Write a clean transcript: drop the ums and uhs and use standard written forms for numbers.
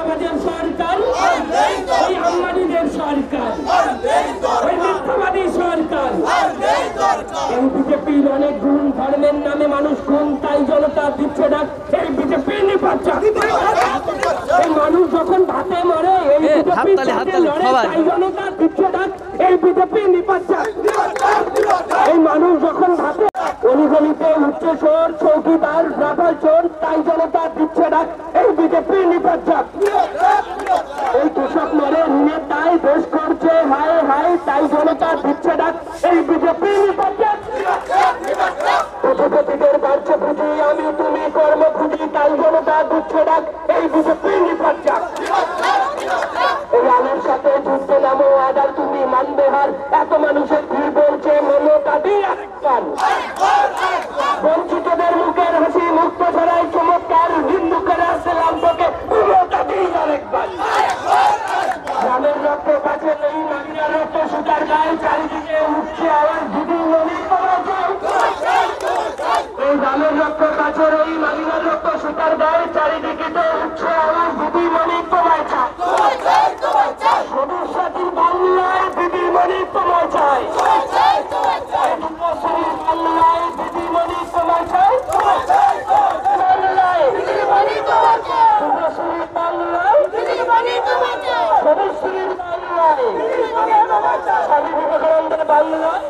টেন্ডারবাজের সরকার, ওই আম্বানিদের সরকার, ওই মিথ্যাবাদী সরকার। এই বিজেপির অনেক গুণ, ধর্মের নামে মানুষ খুন, তাই জনতা দিচ্ছে ডাক, এই বিজেপি নিপাচ্ছা। এই মানুষ যখন ভাতে মরে, এই বিজেপি লড়ে, তাই জনতা দিচ্ছে ডাক, এই বিজেপি নিপাচ্ছা। এই মানুষ যখন ভাতে অলিগলিতে উচ্চ চোর, চৌকিদার, রাফাল চোর, তাই জনতা দিচ্ছে ডাক, এই বিজেপি নিপাচ্ছা। এই কৃষক মরে ঋণের দায়, দেশ করছে হায় হায়, তাই জনতা দিচ্ছে ডাক, এই বিজেপি নিপাচ্ছা। প্রতিপতিদের বাড়ছে পুঁজি, আমি তুমি কর্ম খুঁজি, তাই জনতা দিচ্ছে ডাক, এই বিজেপি নিপাচ্ছা। এই আলোর সাথে যুদ্ধে নামো, আদার তুমি মানবে হার, এত মানুষের ভিড় বলছে মমতা দিয়ে আরেকবার। বঞ্চিতদের মুখের হাসি, মুক্ত ছড়াই চমৎকার, হিন্দুকের আসলাম তোকে মমতা দিয়ে আরেকবার। গ্রামের রক্ত কাছে নেই, নারীরা রক্ত সুতার গায়ে, চারিদিকে উঠছে আওয়াজ, দিদি নদী তোমার চাই। এই গ্রামের রক্ত কাছে নেই, নারীরা রক্ত সুতার গায়ে, চারিদিকে তো উঠছে আওয়াজ, দিদি মনি তোমায় চাই। ভবিষ্যতের বাংলায় দিদিমণি তোমায় চাই, বাংলায় দিদিমণি তোমায় চাই, বাংলায় বাংলায় ভবিষ্যতের বাংলায় স্বামী বিবেকানন্দের বাংলায়